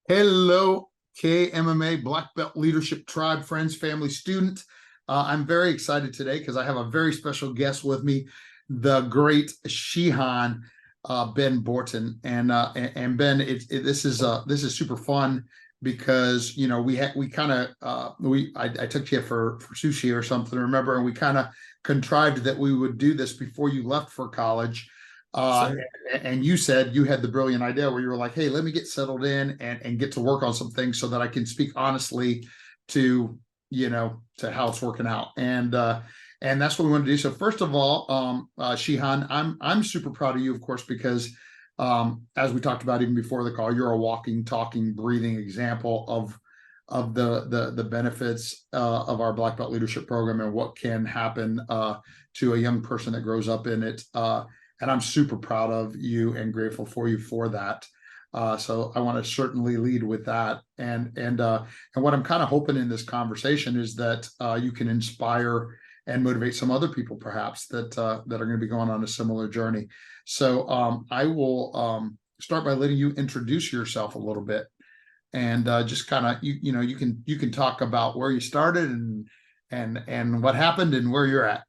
Hello, KMMA Black Belt Leadership Tribe, friends, family, student. I'm very excited today because I have a very special guest with me, the great Shihan Ben Borton. And Ben, this is super fun because we kind of I took you for sushi or something, remember, and we kind of contrived that we would do this before you left for college. Uh, Sure. and you said you had the brilliant idea where you were like, hey, let me get settled in and get to work on some things so that I can speak honestly to, to how it's working out. And that's what we want to do. So first of all, Shihan, I'm super proud of you, of course, because as we talked about even before the call, you're a walking, talking, breathing example of the benefits of our Black Belt Leadership Program and what can happen to a young person that grows up in it. And I'm super proud of you and grateful for you for that. So I want to certainly lead with that. And what I'm kind of hoping in this conversation is that you can inspire and motivate some other people, perhaps that are going to be going on a similar journey. So I will start by letting you introduce yourself a little bit, and just kind of you can talk about where you started and what happened and where you're at.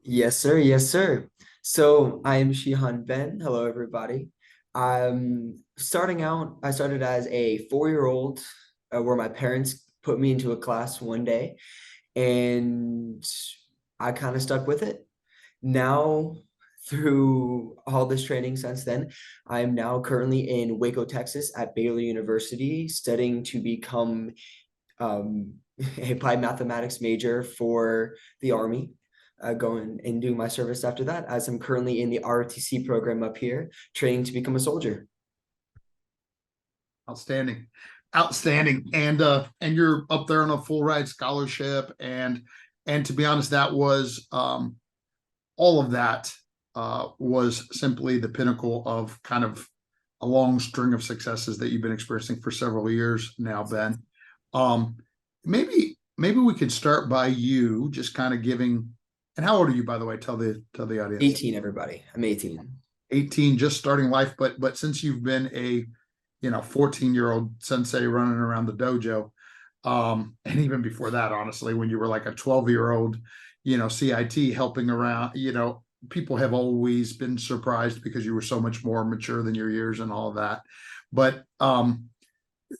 Yes, sir. Yes, sir. So I am Shihan Ben. Hello, everybody. Starting out, I started as a 4-year-old where my parents put me into a class one day and I kind of stuck with it. Now, through all this training since then, I'm now currently in Waco, Texas at Baylor University studying to become um, a applied mathematics major for the Army, going and doing my service after that, as I'm currently in the ROTC program up here, training to become a soldier. Outstanding. Outstanding. And you're up there on a full ride scholarship. And to be honest, that was all of that was simply the pinnacle of kind of a long string of successes that you've been experiencing for several years now, Ben. Um, maybe we could start by you just kind of giving, and how old are you, by the way? Tell the audience. 18, everybody. I'm 18. 18, just starting life, but since you've been a 14-year-old sensei running around the dojo, and even before that, honestly, when you were like a 12-year-old, CIT helping around, people have always been surprised because you were so much more mature than your years and all of that. But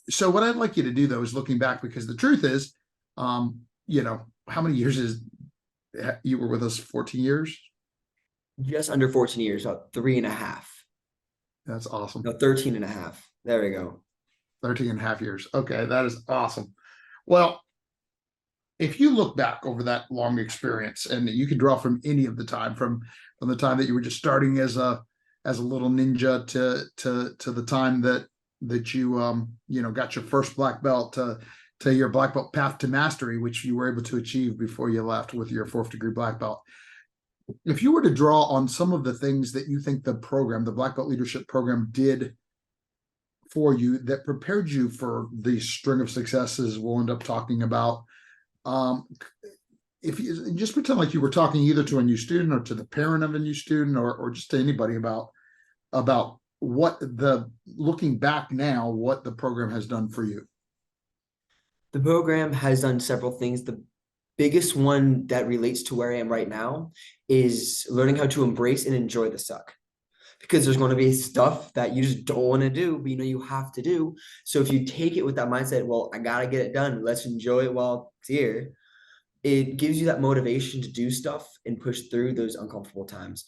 so what I'd like you to do though is looking back, because the truth is, how many years is you were with us? 14 years. Just under 14 years, about 3.5. That's awesome. No, 13 and a half. There we go. 13 and a half years. Okay, that is awesome. Well, if you look back over that long experience, and you could draw from any of the time, from the time that you were just starting as a little ninja to the time that you got your first black belt, to your black belt path to mastery, which you were able to achieve before you left with your fourth degree black belt. If you were to draw on some of the things that you think the black belt leadership program did for you that prepared you for the string of successes we'll end up talking about, um, if you just pretend like you were talking either to a new student or to the parent of a new student, or just to anybody about what the looking back now, what the program has done for you. The program has done several things. The biggest one that relates to where I am right now is learning how to embrace and enjoy the suck. Because there's going to be stuff that you just don't want to do, but you have to do. So if you take it with that mindset, well, I got to get it done. Let's enjoy it while it's here. It gives you that motivation to do stuff and push through those uncomfortable times,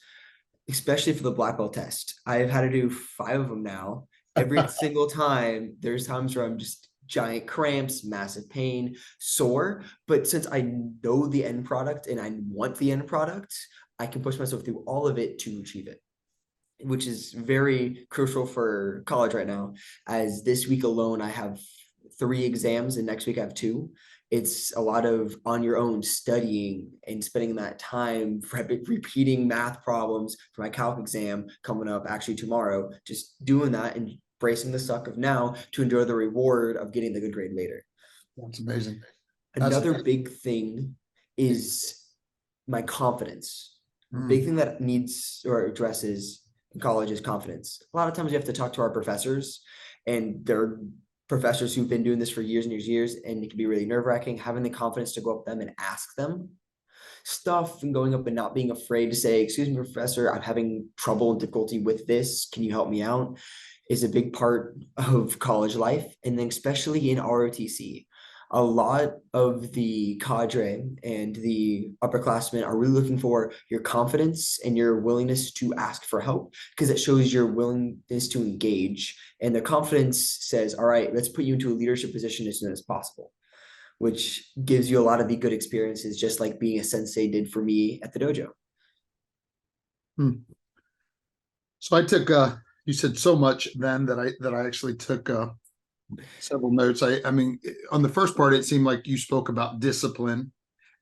especially for the black belt test. I've had to do 5 of them now. Every single time, there's times where I'm just giant cramps, massive pain, sore. But since I know the end product and I want the end product, I can push myself through all of it to achieve it, which is very crucial for college right now. As this week alone, I have 3 exams and next week I have 2. It's a lot of on your own studying and spending that time repeating math problems for my calc exam coming up actually tomorrow, just doing that and bracing the suck of now to endure the reward of getting the good grade later. That's amazing. That's Another big thing is my confidence. Big mm, thing that needs or addresses in college is confidence. A lot of times we have to talk to our professors and they're professors who've been doing this for years and years, and it can be really nerve-wracking, having the confidence to go up to them and ask them stuff, and going up and not being afraid to say, excuse me, professor, I'm having trouble and difficulty with this. Can you help me out? Is a big part of college life. And then especially in ROTC, a lot of the cadre and the upperclassmen are really looking for your confidence and your willingness to ask for help, because it shows your willingness to engage. And the confidence says, all right, let's put you into a leadership position as soon as possible, which gives you a lot of the good experiences, just like being a sensei did for me at the dojo. So I took you said so much then that I actually took several notes. I mean, on the first part, it seemed like you spoke about discipline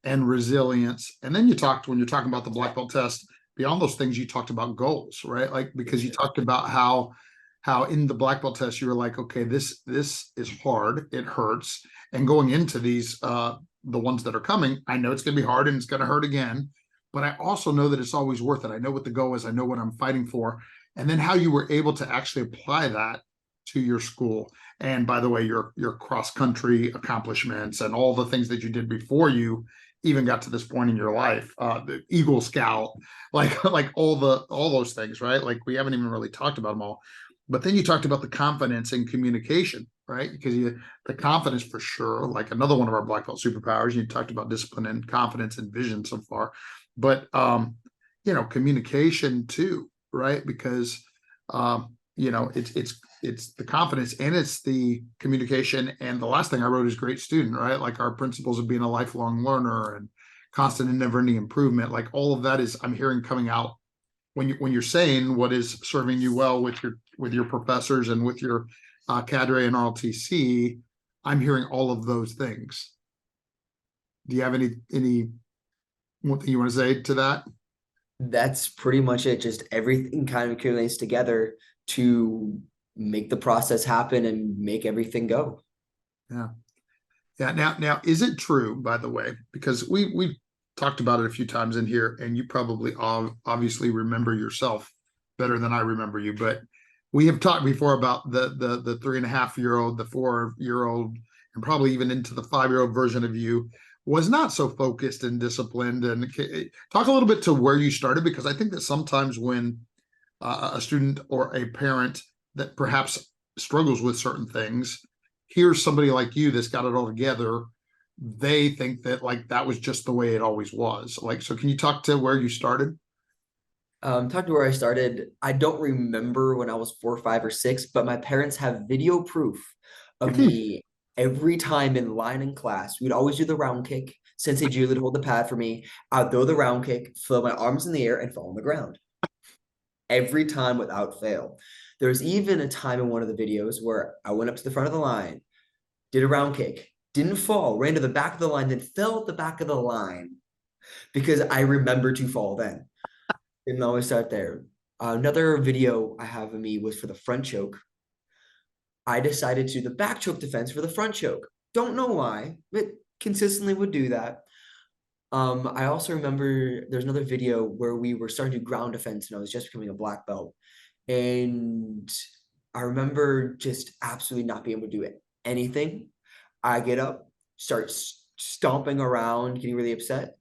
and resilience, and then you talked, when you're talking about the black belt test, beyond those things, you talked about goals, right? Like, because you talked about how in the black belt test you were like, okay, this is hard, it hurts, and going into these the ones that are coming, I know it's going to be hard and it's going to hurt again, but I also know that it's always worth it. I know what the goal is, I know what I'm fighting for. And then how you were able to actually apply that to your school, and by the way, your cross country accomplishments and all the things that you did before you even got to this point in your life, the Eagle Scout, like all those things, right? Like, we haven't even really talked about them all. But then you talked about the confidence and communication, right? Because the confidence, for sure, like another one of our black belt superpowers. You talked about discipline and confidence and vision so far, but communication too, right? Because it's the confidence and it's the communication. And the last thing I wrote is great student, right? Like, our principles of being a lifelong learner and constant and never-ending improvement. Like, all of that is, I'm hearing coming out when you're saying what is serving you well with your professors and with your cadre and RLTC. I'm hearing all of those things. Do you have any one thing you want to say to that? That's pretty much it. Just everything kind of accumulates together to make the process happen and make everything go. Yeah. Yeah. Now, is it true, by the way, because we've talked about it a few times in here, and you probably obviously remember yourself better than I remember you, but we have talked before about the 3.5-year-old, the 4-year-old, and probably even into the 5-year-old version of you was not so focused and disciplined. And talk a little bit to where you started, because I think that sometimes when a student or a parent that perhaps struggles with certain things here's somebody like you that's got it all together, they think that, like, that was just the way it always was. Like, so can you talk to where you started? Talking to where I started, I don't remember when I was 4, 5, or 6, but my parents have video proof of me every time in line in class. We'd always do the round kick. Sensei Julie would hold the pad for me. I'd throw the round kick, throw my arms in the air, and fall on the ground. Every time without fail. There's even a time in one of the videos where I went up to the front of the line, did a round kick, didn't fall, ran to the back of the line, then fell at the back of the line because I remember to fall then. Didn't always start there. Another video I have of me was for the front choke. I decided to do the back choke defense for the front choke. Don't know why, but consistently would do that. I also remember there's another video where we were starting to do ground defense and I was just becoming a black belt. And I remember just absolutely not being able to do anything. I get up, start stomping around, getting really upset.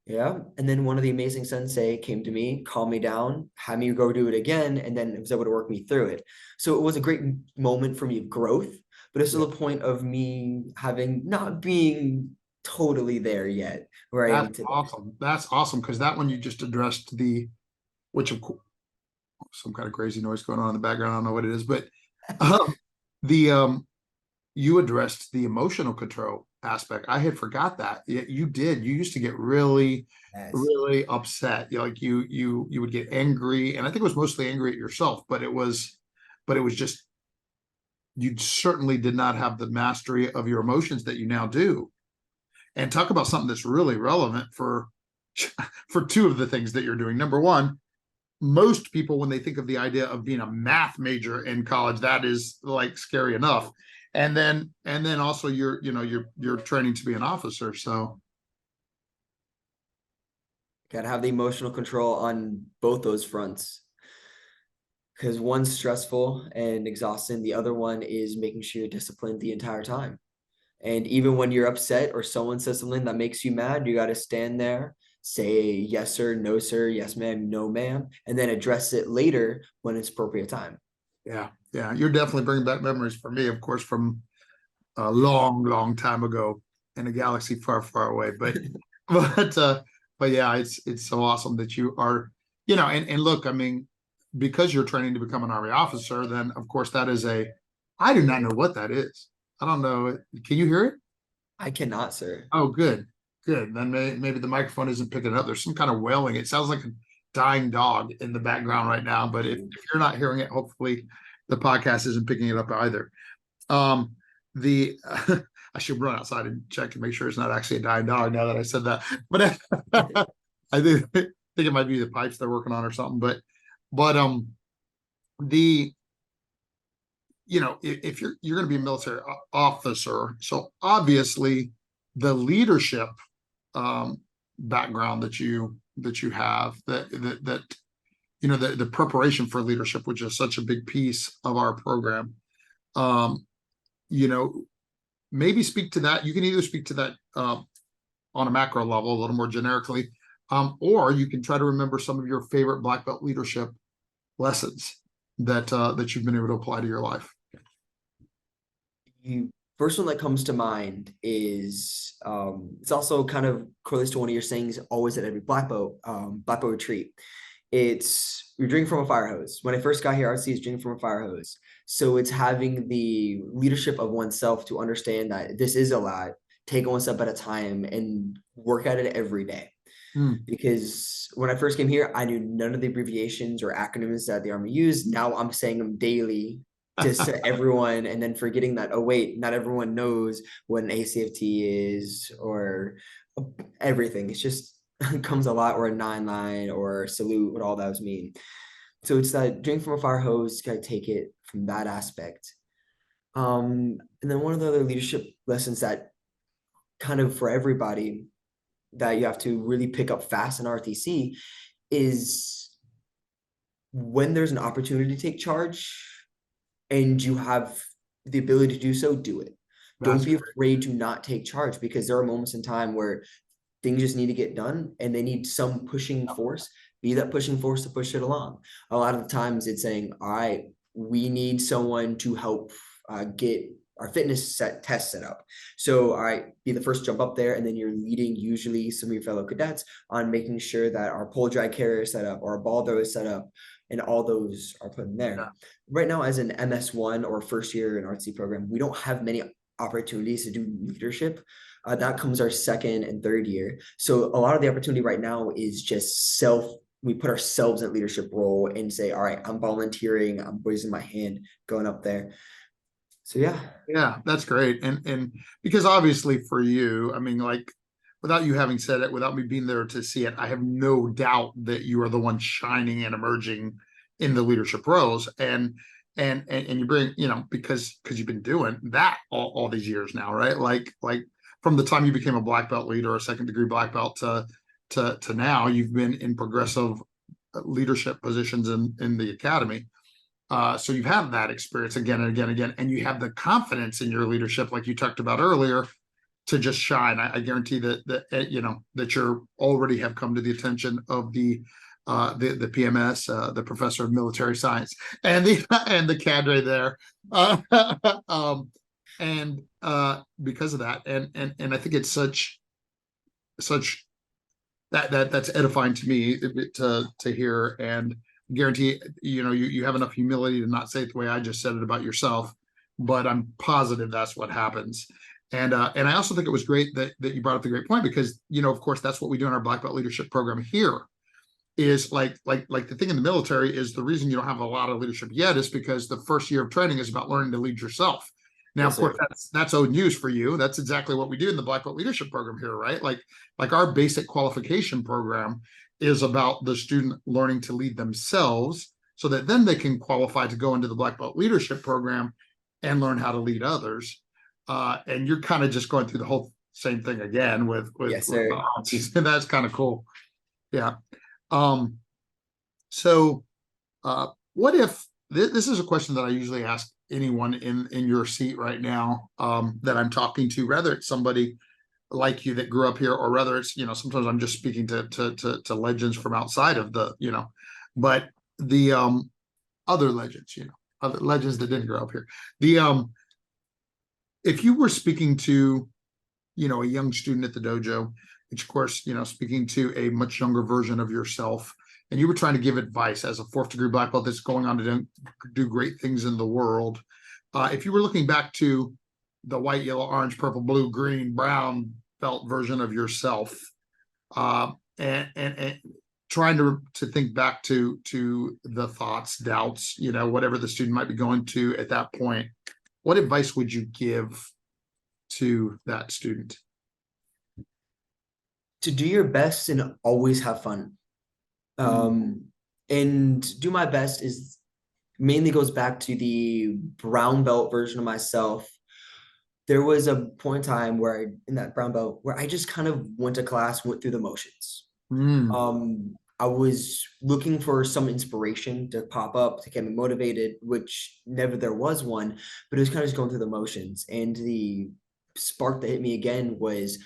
Yeah. And then one of the amazing sensei came to me, calmed me down, had me go do it again, and then was able to work me through it. So it was a great moment for me of growth, but it's still a point of me having not being totally there yet where I am today. Awesome. That's awesome, because that one you just addressed which of course, some kind of crazy noise going on in the background. I don't know what it is, but the you addressed the emotional control aspect. I had forgot that. You did. You used to get really, really upset. You would get angry, and I think it was mostly angry at yourself, but it was just, you certainly did not have the mastery of your emotions that you now do. And talk about something that's really relevant for two of the things that you're doing. Number one, most people, when they think of the idea of being a math major in college, that is like scary enough. And then also you're training to be an officer. So gotta have the emotional control on both those fronts. because one's stressful and exhausting. The other one is making sure you're disciplined the entire time. And even when you're upset or someone says something that makes you mad, you got to stand there, say yes, sir, no, sir, yes, ma'am, no, ma'am, and then address it later when it's appropriate time. Yeah, yeah, you're definitely bringing back memories for me, of course, from a long, long time ago in a galaxy far, far away. But but yeah, it's so awesome that you are, and look, I mean, because you're training to become an Army officer, then of course that is I do not know what that is. I don't know. Can you hear it? I cannot, sir. Oh, good, good. Then maybe the microphone isn't picking it up. There's some kind of wailing. It sounds like a dying dog in the background right now. But if you're not hearing it, hopefully the podcast isn't picking it up either. The I should run outside and check to make sure it's not actually a dying dog now that I said that. But I think it might be the pipes they're working on or something. But the if you're going to be a military officer, so obviously the leadership background that you have, that the preparation for leadership, which is such a big piece of our program, you know maybe speak to that. You can either speak to that on a macro level, a little more generically, or you can try to remember some of your favorite black belt leadership lessons that you've been able to apply to your life. The first one that comes to mind is it's also kind of correlates to one of your sayings always at every black belt retreat. It's you're drinking from a fire hose. When I first got here, RC is drinking from a fire hose. So it's having the leadership of oneself to understand that this is a lot, take one step at a time and work at it every day. Because when I first came here, I knew none of the abbreviations or acronyms that the Army used. Now I'm saying them daily just to everyone, and then forgetting that, oh, wait, not everyone knows what an ACFT is or everything. It's just it comes a lot, or a 9-line or salute, what all those mean. So it's that drink from a fire hose, gotta take it from that aspect. And then one of the other leadership lessons that kind of for everybody that you have to really pick up fast in RTC is when there's an opportunity to take charge and you have the ability to do so, do it. Don't be afraid to not take charge, because there are moments in time where things just need to get done and they need some pushing force. Be that pushing force to push it along. A lot of the times it's saying, all right, we need someone to help get our fitness test set up. So all right, be the first to jump up there, and then you're leading usually some of your fellow cadets on making sure that our pole drag carrier is set up or our ball throw is set up, and all those are put in there. Yeah. Right now, as an MS1 or first year in RTC program, we don't have many opportunities to do leadership. That comes our second and third year. So a lot of the opportunity right now is just we put ourselves in a leadership role and say, all right, I'm volunteering, I'm raising my hand, going up there. So yeah, that's great. And because obviously for you, I mean, like, without you having said it, without me being there to see it, I have no doubt that you are the one shining and emerging in the leadership roles. And you bring, because you've been doing that all these years now, right? Like from the time you became a black belt leader, a second degree black belt, to now, you've been in progressive leadership positions in the academy. So you've had that experience again and again and again, and you have the confidence in your leadership, like you talked about earlier, to just shine. I guarantee that you already have come to the attention of the PMS, the professor of military science, and the cadre there, and because of that, and I think it's such that's edifying to me to hear, and guarantee you have enough humility to not say it the way I just said it about yourself, but I'm positive that's what happens. And I also think it was great that you brought up the great point, because of course that's what we do in our black belt leadership program here. Is like the thing in the military is the reason you don't have a lot of leadership yet is because the first year of training is about learning to lead yourself. Now, yes, of course, that's old news for you. That's exactly what we do in the black belt leadership program here, right? Like our basic qualification program is about the student learning to lead themselves, so that then they can qualify to go into the black belt leadership program and learn how to lead others. And you're kind of just going through the whole same thing again with yes, sir. And that's kind of cool. Yeah. So what if this is a question that I usually ask anyone in your seat right now, that I'm talking to, whether it's somebody like you that grew up here, or whether it's, sometimes I'm just speaking to legends from outside of the, but the other legends, other legends that didn't grow up here. The if you were speaking to, a young student at the dojo, which of course, speaking to a much younger version of yourself, and you were trying to give advice as a fourth degree black belt that's going on to do great things in the world. If you were looking back to the white, yellow, orange, purple, blue, green, brown belt version of yourself, and trying to think back to the thoughts, doubts, whatever the student might be going to at that point, what advice would you give to that student? To do your best and always have fun. And do my best is mainly goes back to the brown belt version of myself. There was a point in time where in that brown belt where I just kind of went to class, went through the motions. I was looking for some inspiration to pop up to get me motivated, which never there was one, but it was kind of just going through the motions. And the spark that hit me again was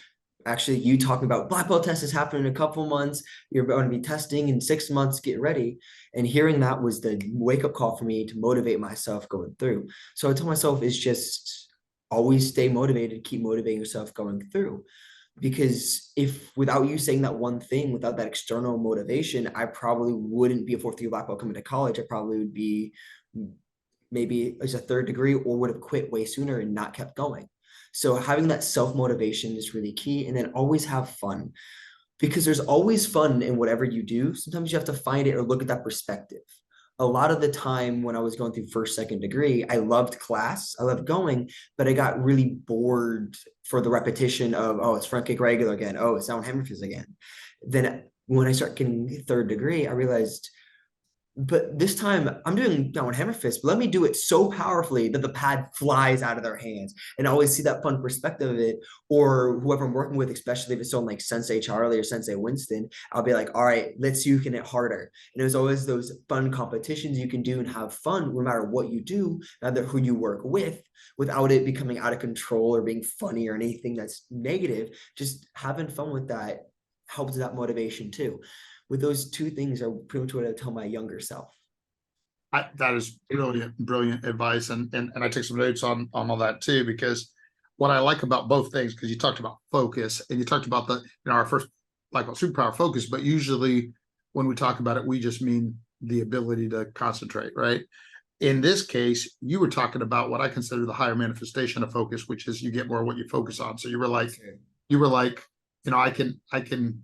actually you talking about black belt test is happening in a couple months. You're going to be testing in 6 months, get ready. And hearing that was the wake-up call for me to motivate myself going through. So I told myself it's just always stay motivated, keep motivating yourself going through. Because if without you saying that one thing, without that external motivation, I probably wouldn't be a fourth degree black belt coming to college. I probably would be maybe as a third degree, or would have quit way sooner and not kept going. So having that self-motivation is really key. And then always have fun, because there's always fun in whatever you do. Sometimes you have to find it or look at that perspective. A lot of the time when I was going through first, second degree, I loved class, I loved going, but I got really bored for the repetition of, oh, it's front kick regular again. Oh, it's down hammer fist again. Then when I start getting third degree, I realized, but this time I'm doing down hammer fist, but let me do it so powerfully that the pad flies out of their hands. And I always see that fun perspective of it, or whoever I'm working with, especially if it's someone like Sensei Charlie or Sensei Winston, I'll be like, all right, let's see who can hit harder. And there's always those fun competitions you can do and have fun no matter what you do, no matter who you work with, without it becoming out of control or being funny or anything that's negative. Just having fun with that helps that motivation too. With those two things are pretty much what I tell my younger self. That is brilliant advice, and I took some notes on all that too, because what I like about both things, because you talked about focus and you talked about our first like superpower focus, but usually when we talk about it, we just mean the ability to concentrate, right? In this case, you were talking about what I consider the higher manifestation of focus, which is you get more of what you focus on. So you were like, I can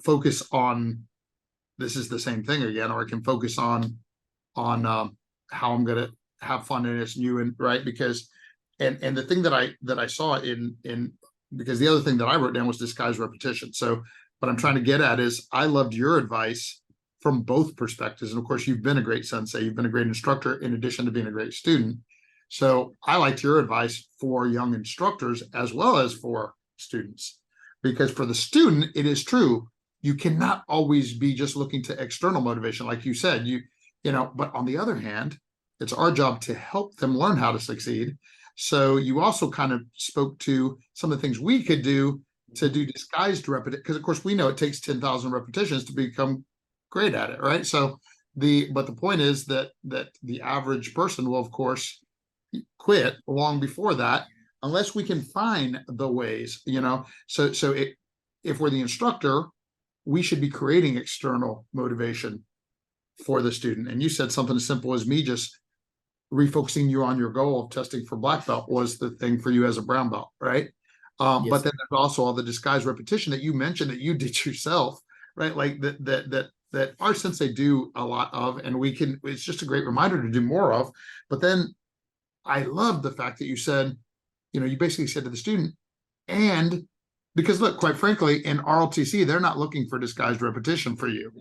focus on, this is the same thing again, or I can focus on how I'm gonna have fun in this new, and right, because and the thing that I saw in because the other thing that I wrote down was disguised repetition. So what I'm trying to get at is I loved your advice from both perspectives, and of course you've been a great sensei, you've been a great instructor in addition to being a great student. So I liked your advice for young instructors as well as for students, because for the student it is true, you cannot always be just looking to external motivation, like you said, but on the other hand, it's our job to help them learn how to succeed. So you also kind of spoke to some of the things we could do to do disguised repetition, because of course we know it takes 10,000 repetitions to become great at it, right? So but the point is that the average person will of course quit long before that, unless we can find the ways, if we're the instructor, we should be creating external motivation for the student. And you said something as simple as me just refocusing you on your goal of testing for black belt was the thing for you as a brown belt, right? Yes. But then there's also all the disguised repetition that you mentioned that you did yourself, right? Like that our sensei do a lot of, and it's just a great reminder to do more of. But then I love the fact that you said, you basically said to the student, and because look, quite frankly, in RLTC, they're not looking for disguised repetition for you.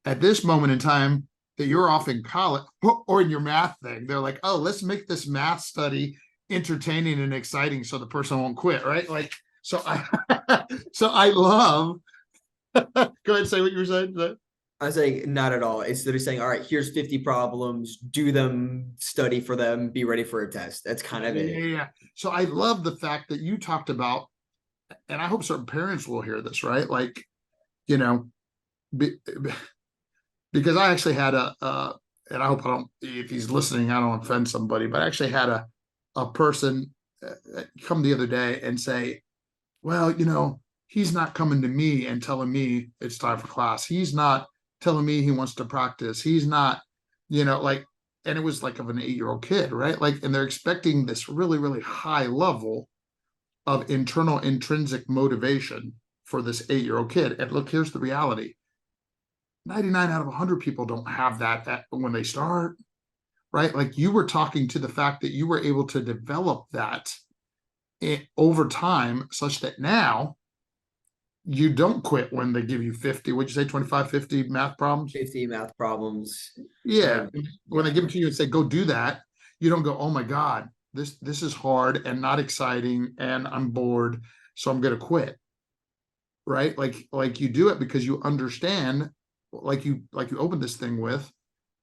At this moment in time that you're off in college or in your math thing, they're like, oh, let's make this math study entertaining and exciting so the person won't quit, right? Like, so I love, go ahead and say what you were saying. I was like, not at all. It's literally saying, all right, here's 50 problems, do them, study for them, be ready for a test. That's kind of it. Yeah. So I love the fact that you talked about, and I hope certain parents will hear this, right? Like, you know, be, because I actually had and I hope I don't, if he's listening, I don't offend somebody, but I actually had a person come the other day and say, well, he's not coming to me and telling me it's time for class. He's not telling me he wants to practice. He's not, like, and it was like of an 8-year-old kid, right? Like, and they're expecting this really, really high level of internal intrinsic motivation for this 8-year-old kid. And look, here's the reality: 99 out of 100 people don't have that when they start, right? Like, you were talking to the fact that you were able to develop that over time, such that now you don't quit when they give you 50, what'd you say, 25, 50 math problems? 50 math problems. Yeah. And When they yeah, give it to you and say, go do that, you don't go, oh my God, this is hard and not exciting and I'm bored, so I'm gonna quit. Right? Like you do it because you understand, like you opened this thing with,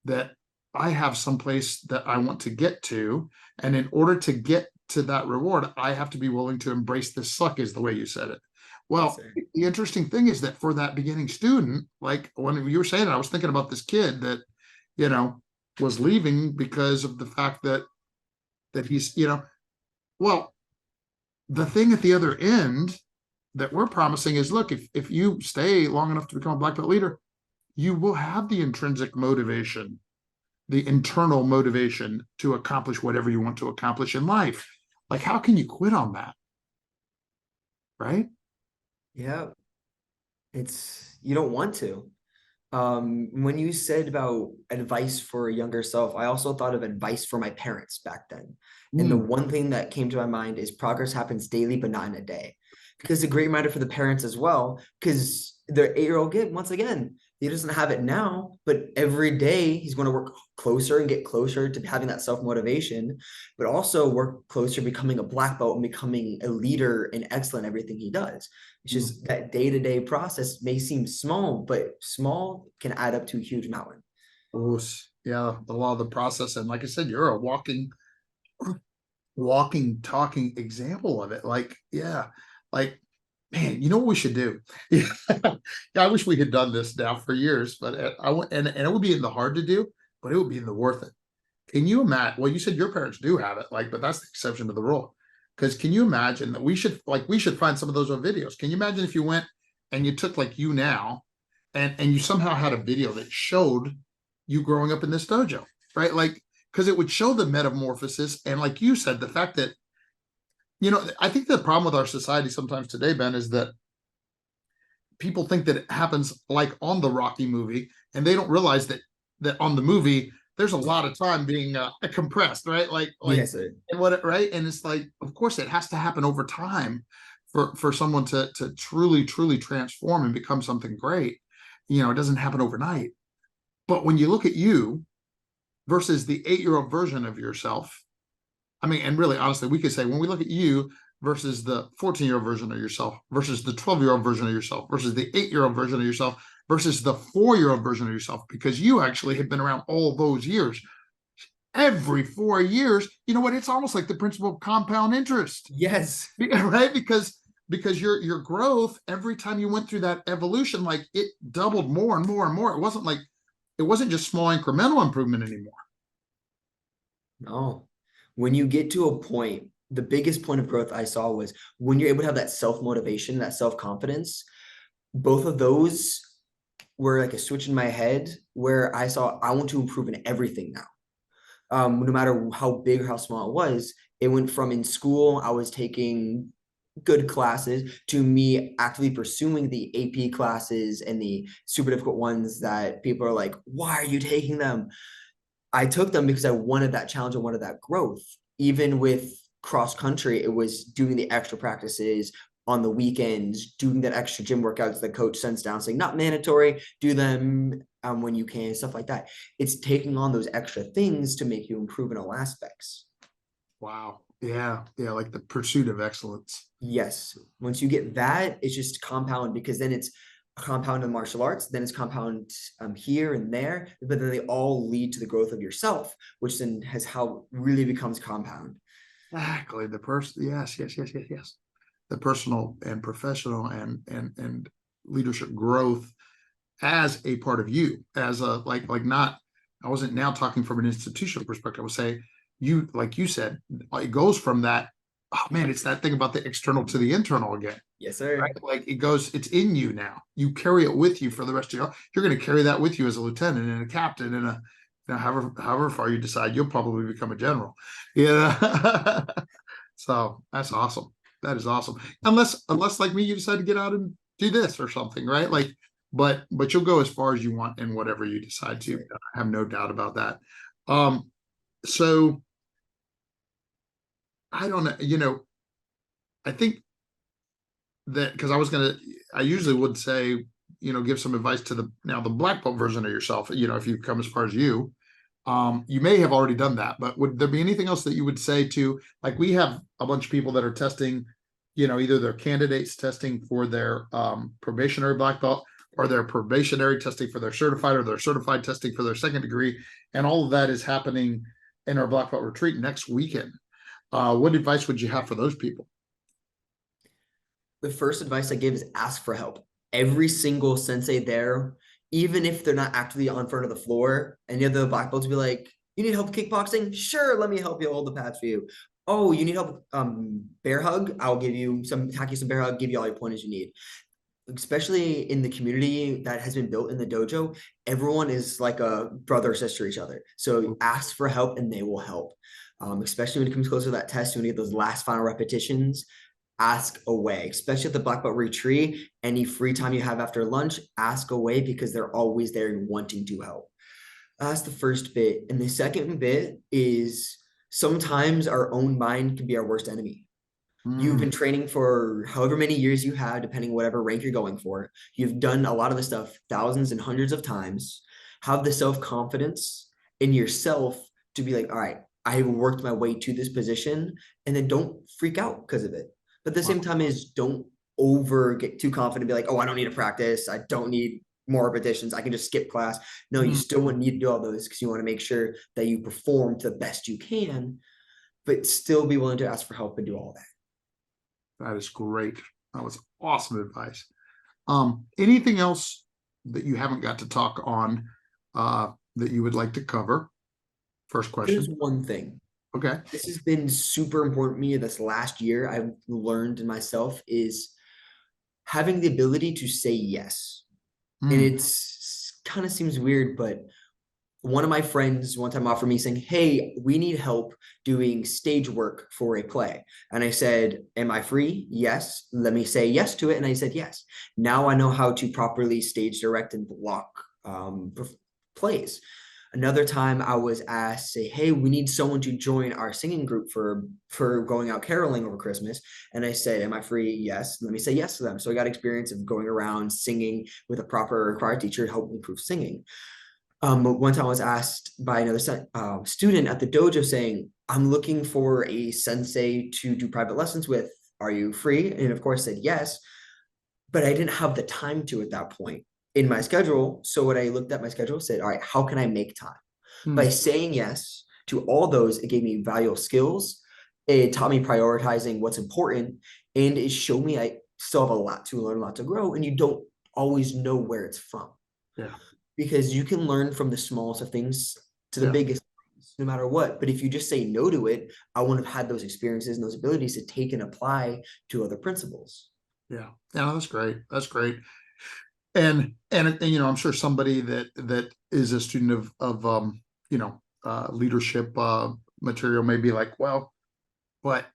that I have some place that I want to get to. And in order to get to that reward, I have to be willing to embrace the suck, is the way you said it. yes, Well, sir. the interesting thing is that for that beginning student, like when you were saying it, I was thinking about this kid that, you know, was leaving because of the fact that he's, well, the thing at the other end that we're promising is, look, if you stay long enough to become a black belt leader, you will have the intrinsic motivation, the internal motivation to accomplish whatever you want to accomplish in life. Like, how can you quit on that? Right? Yeah, it's you don't want to. When you said about advice for a younger self, I also thought of advice for my parents back then. And the Mm. one thing that came to my mind is progress happens daily, but not in a day. Because a great reminder for the parents as well, because their 8-year-old kid, once again, he doesn't have it now, but every day he's going to work closer and get closer to having that self-motivation, but also work closer, becoming a black belt and becoming a leader and excellent in everything he does. It's Mm. just that day-to-day process may seem small, but small can add up to a huge mountain. Oh, yeah, the law of the process. And like I said, you're a walking, talking example of it. Like, yeah, like, man, you know what we should do? Yeah, I wish we had done this now for years, but I want, and it would be in the hard to do, but it would be in the worth it. Can you imagine? Well, you said your parents do have it, like, but that's the exception to the rule. Because can you imagine that we should find some of those on videos? Can you imagine if you went and you took, like, you now, and you somehow had a video that showed you growing up in this dojo, right? Like, because it would show the metamorphosis, and like you said, the fact that, I think the problem with our society sometimes today, Ben, is that people think that it happens like on the Rocky movie, and they don't realize that on the movie there's a lot of time being compressed, right? Like, Yes, sir. and right, and it's like, of course, it has to happen over time for someone to truly, truly transform and become something great. It doesn't happen overnight. But when you look at you versus the 8-year-old version of yourself, I mean, and really, honestly, we could say when we look at you versus the 14-year-old version of yourself, versus the 12-year-old version of yourself, versus the 8-year-old version of yourself, versus the 4-year-old version of yourself, because you actually have been around all those years. Every 4 years, you know what? It's almost like the principle of compound interest, Yes. right? Because your growth every time you went through that evolution, like, it doubled more and more and more. It wasn't just small incremental improvement anymore. No. When you get to a point, the biggest point of growth I saw was when you're able to have that self-motivation, that self-confidence, both of those were like a switch in my head where I saw I want to improve in everything now. No matter how big or how small it was, it went from in school, I was taking good classes to me actively pursuing the AP classes and the super difficult ones that people are like, why are you taking them? I took them because I wanted that challenge. I wanted that growth. Even with cross country, it was doing the extra practices on the weekends, doing that extra gym workouts the coach sends down, saying not mandatory, do them when you can, stuff like that. It's taking on those extra things to make you improve in all aspects. Wow. Yeah. Yeah. Like the pursuit of excellence. Yes, once you get that, it's just compound because then it's a compound of martial arts, then it's compound here and there, but then they all lead to the growth of yourself, which then has how it really becomes compound. Exactly. The person, yes. The personal and professional and leadership growth as a part of you, as a like not. I wasn't now talking from an institutional perspective. I would say you, like you said, it goes from that. Oh man, it's that thing about the external to the internal again. Yes, sir. Right? Like it goes, it's in you now. You carry it with you for the rest of your. You're going to carry that with you as a lieutenant and a captain and a, however far you decide, you'll probably become a general. Yeah. So that's awesome. That is awesome. Unless like me, you decide to get out and do this or something, right? Like, but you'll go as far as you want in whatever you decide to. I have no doubt about that. So I don't know, I think that because I usually would say, give some advice to the black belt version of yourself, if you come as far as you. You may have already done that, but would there be anything else that you would say to, like, we have a bunch of people that are testing, either their candidates testing for their probationary black belt, or their probationary testing for their certified, or their certified testing for their second degree. And all of that is happening in our black belt retreat next weekend. What advice would you have for those people? The first advice I give is ask for help. Every single sensei there, even if they're not actively on front of the floor, and you have the black belt to be like, you need help kickboxing? Sure, let me help you hold the pads for you. Oh, you need help bear hug? I'll give you some bear hug, give you all your pointers you need. Especially in the community that has been built in the dojo, everyone is like a brother or sister to each other. So ask for help and they will help. Especially when it comes closer to that test, when you get those last final repetitions, ask away, especially at the black belt retreat. Any free time you have after lunch, ask away because they're always there and wanting to help. That's the first bit. And the second bit is sometimes our own mind can be our worst enemy. You've been training for however many years you have, depending whatever rank you're going for. You've done a lot of the stuff thousands and hundreds of times. Have the self-confidence in yourself to be like, all right, I worked my way to this position, and then don't freak out because of it. But at the same time is don't over get too confident, be like, oh, I don't need to practice. I don't need more repetitions. I can just skip class. No, you still would need to do all those because you want to make sure that you perform to the best you can, but still be willing to ask for help and do all that. That is great. That was awesome advice. Anything else that you haven't got to talk on that you would like to cover? First question. There's one thing. Okay. This has been super important to me this last year. I've learned in myself is having the ability to say yes. And it's kind of seems weird, but one of my friends one time offered me saying, hey, we need help doing stage work for a play. And I said, am I free? Yes. Let me say yes to it. And I said, yes. Now I know how to properly stage direct and block plays. Another time I was asked, say, hey, we need someone to join our singing group for going out caroling over Christmas. And I said, am I free? Yes. Let me say yes to them. So I got experience of going around singing with a proper required teacher to help improve singing. One time I was asked by another student at the dojo saying, I'm looking for a sensei to do private lessons with. Are you free? And of course I said yes, but I didn't have the time to at that point in my schedule. So when I looked at my schedule, said, all right, how can I make time? By saying yes to all those, it gave me valuable skills. It taught me prioritizing what's important, and it showed me I still have a lot to learn, a lot to grow, and you don't always know where it's from. Yeah. Because you can learn from the smallest of things to the biggest things, no matter what. But if you just say no to it, I wouldn't have had those experiences and those abilities to take and apply to other principles. Yeah. That's great. That's great. And I'm sure somebody that is a student of leadership material may be like, well, but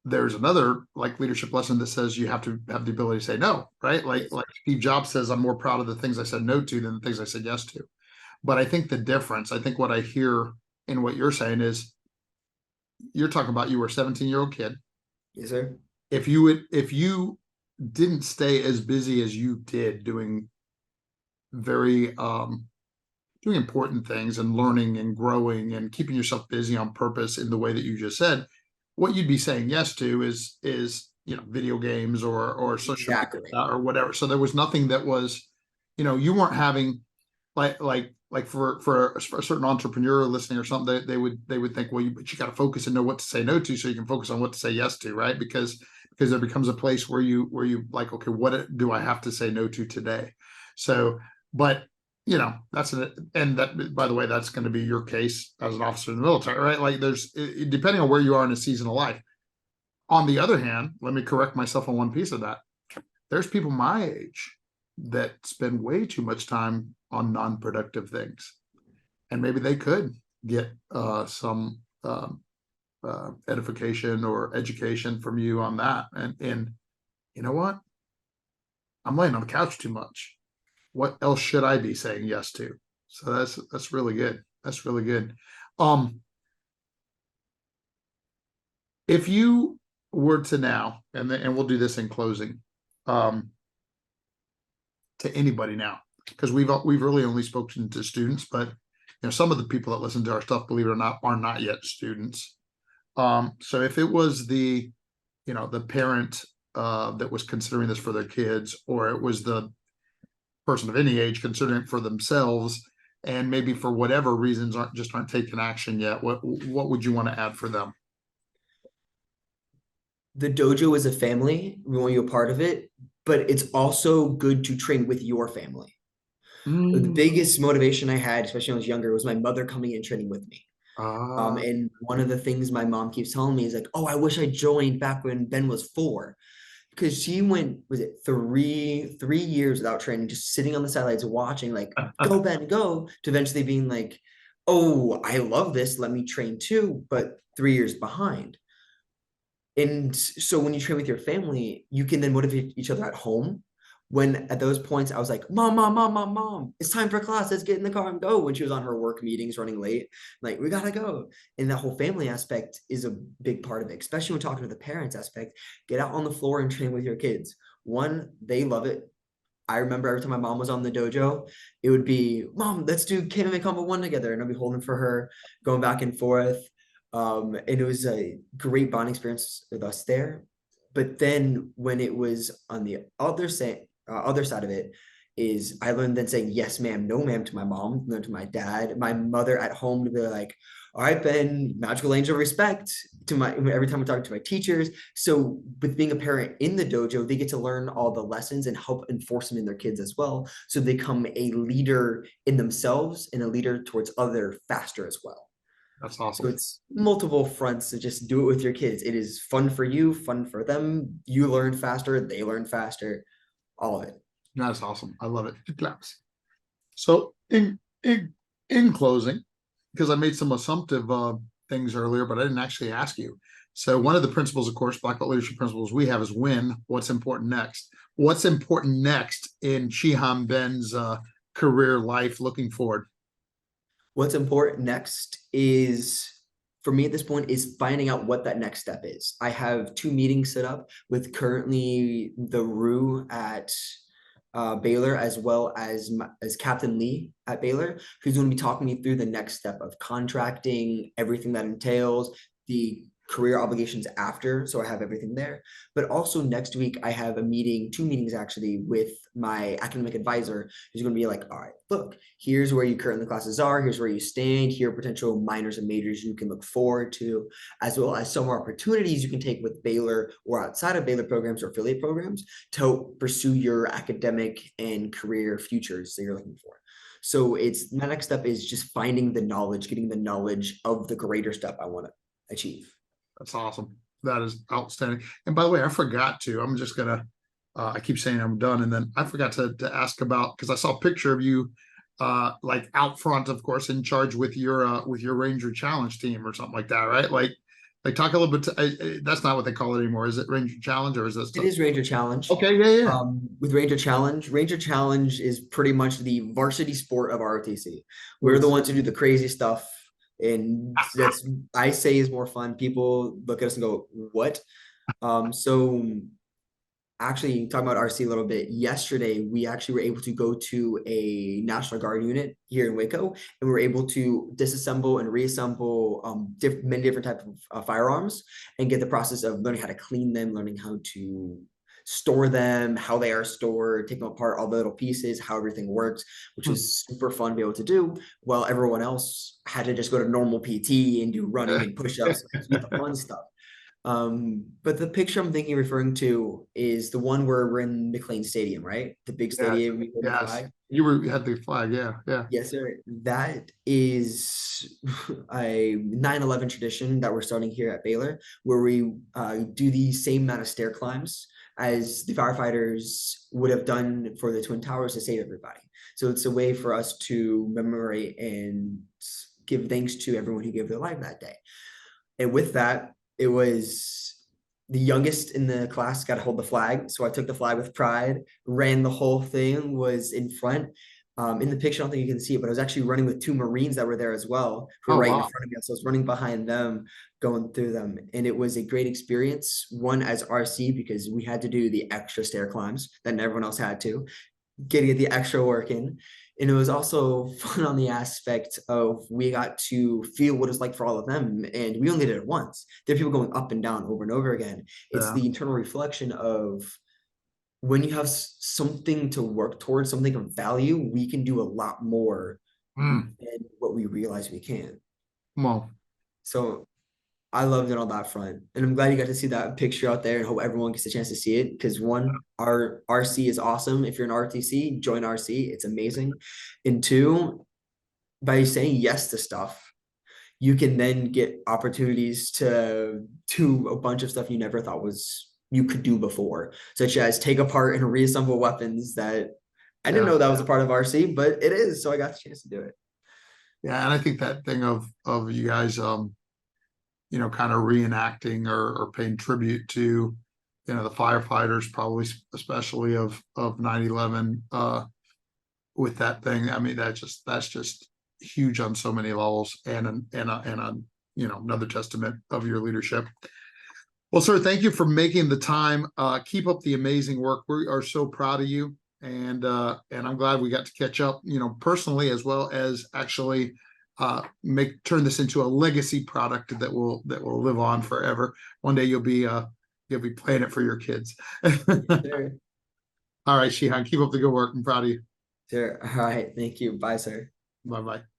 there's another like leadership lesson that says you have to have the ability to say no, right? Like Steve Jobs says, I'm more proud of the things I said no to than the things I said yes to. But I think I think what I hear in what you're saying is you're talking about you were a 17-year-old kid. Yes, sir. If you didn't stay as busy as you did doing very doing important things and learning and growing and keeping yourself busy on purpose in the way that you just said, what you'd be saying yes to is video games or social Exactly. media or whatever. So there was nothing that was, you weren't having like for a certain entrepreneur listening or something, they would think, well, but you got to focus and know what to say no to, so you can focus on what to say yes to, right? Because there becomes a place where you like, okay, what do I have to say no to today? So, but and that, by the way, that's going to be your case as an officer in the military, right? Like there's, depending on where you are in a season of life. On the other hand, let me correct myself on one piece of that. There's people my age that spend way too much time on non-productive things, and maybe they could get some edification or education from you on that. And you know what? I'm laying on the couch too much. What else should I be saying yes to? So that's really good. That's really good. Um, if you were to now, and we'll do this in closing, um, to anybody now, because we've really only spoken to students, but some of the people that listen to our stuff, believe it or not, are not yet students. So if it was the parent that was considering this for their kids, or it was the person of any age considering it for themselves, and maybe for whatever reasons aren't taking action yet, what would you want to add for them? The dojo is a family. We want you a part of it, but it's also good to train with your family. The Mm, biggest motivation I had, especially when I was younger, was my mother coming in training with me. uh, And one of the things my mom keeps telling me is like, "Oh, I wish I joined back when Ben was 4." Because she went, was it 3 years without training, just sitting on the sidelines watching, like, go Ben, go, to eventually being like, oh, I love this, let me train too, but 3 years behind. And so when you train with your family, you can then motivate each other at home. When at those points I was like, Mom, Mom, Mom, Mom, Mom, it's time for class. Let's get in the car and go. When she was on her work meetings running late, like, we gotta go. And that whole family aspect is a big part of it, especially when talking to the parents aspect. Get out on the floor and train with your kids. One, they love it. I remember every time my mom was on the dojo, it would be, Mom, let's do KMA Combo 1 together. And I'd be holding for her, going back and forth. And it was a great bonding experience with us there. But then when it was on the other side of it, is I learned then saying yes, ma'am, no, ma'am to my mom, no to my dad, my mother at home, to be like, all right, Ben, magical angel respect to my, every time we're talking to my teachers. So with being a parent in the dojo, they get to learn all the lessons and help enforce them in their kids as well. So they become a leader in themselves and a leader towards other faster as well. that's So awesome. it's multiple fronts to just do it with your kids. It is fun for you, fun for them. You learn faster, they learn faster, all of it. That's awesome. I love it. Good claps. So in closing, because I made some assumptive things earlier, but I didn't actually ask you. So one of the principles, of course, Black Belt leadership principles we have is win. What's important next? What's important next in Shihan Ben's career life looking forward? What's important next is, for me at this point, is finding out what that next step is. I have 2 meetings set up with currently the RU at Baylor, as well as Captain Lee at Baylor, who's going to be talking me through the next step of contracting, everything that entails, the career obligations after. So I have everything there. But also next week, I have 2 meetings actually, with my academic advisor, who's going to be like, all right, look, here's where you currently classes are, here's where you stand, here are potential minors and majors you can look forward to, as well as some opportunities you can take with Baylor or outside of Baylor programs or affiliate programs to help pursue your academic and career futures that you're looking for. So it's, my next step is just finding the knowledge, getting the knowledge of the greater step I want to achieve. That's awesome. That is outstanding. And by the way, I forgot to. I'm just gonna. I keep saying I'm done, and then I forgot to ask about, because I saw a picture of you, like out front, of course, in charge with your Ranger Challenge team or something like that, right? Like talk a little bit. That's not what they call it anymore. Is it Ranger Challenge, or is this? It is Ranger Challenge. Okay, yeah, yeah. With Ranger Challenge is pretty much the varsity sport of ROTC. We're the Yes. ones who do the crazy stuff, and that's, I say, is more fun. People look at us and go, "What?" So actually talking about RC a little bit, yesterday we actually were able to go to a National Guard unit here in Waco, and we were able to disassemble and reassemble many different types of firearms, and get the process of learning how to clean them, learning how to store them, how they are stored, take them apart, all the little pieces, how everything works, which Hmm. was super fun to be able to do, while everyone else had to just go to normal PT and do running and push-ups, do the fun stuff. But the picture I'm thinking referring to is the one where we're in McLean Stadium, right? The big Yes, stadium, we hold the yes. flag. You had the flag, yeah, yeah. Yes, sir. That is a 9/11 tradition that we're starting here at Baylor, where we do the same amount of stair climbs as the firefighters would have done for the Twin Towers to save everybody. So it's a way for us to commemorate and give thanks to everyone who gave their life that day. And with that, it was the youngest in the class got to hold the flag. So I took the flag with pride, ran the whole thing, was in front. In the picture, I don't think you can see it, but I was actually running with two Marines that were there as well, who were Oh, right in wow. front of me. So I was running behind them, going through them. And it was a great experience. One as RC, because we had to do the extra stair climbs that everyone else had to, getting the extra work in. And it was also fun on the aspect of we got to feel what it's like for all of them. And we only did it once. There are people going up and down over and over again. It's Yeah. the internal reflection of when you have something to work towards, something of value, we can do a lot more Mm. than what we realize we can. Well, So I loved it on that front. And I'm glad you got to see that picture out there, and hope everyone gets a chance to see it. Because one, our RC is awesome. If you're an RTC, join RC. It's amazing. And two, by saying yes to stuff, you can then get opportunities to do a bunch of stuff you never thought was you could do before, such as take apart and reassemble weapons that I didn't yeah. know that was a part of RC, but it is. So I got the chance to do it. Yeah, and I think that thing of you guys kind of reenacting or paying tribute to, the firefighters, probably especially of 9/11, with that thing. I mean, that's just huge on so many levels, and another testament of your leadership. Well, sir, thank you for making the time. Keep up the amazing work. We are so proud of you, and I'm glad we got to catch up, personally, as well as actually turn this into a legacy product that will live on forever. One day you'll be playing it for your kids. Sure. All right, Shihan, keep up the good work. I'm proud of you. Sure. All right. Thank you. Bye, sir. Bye bye.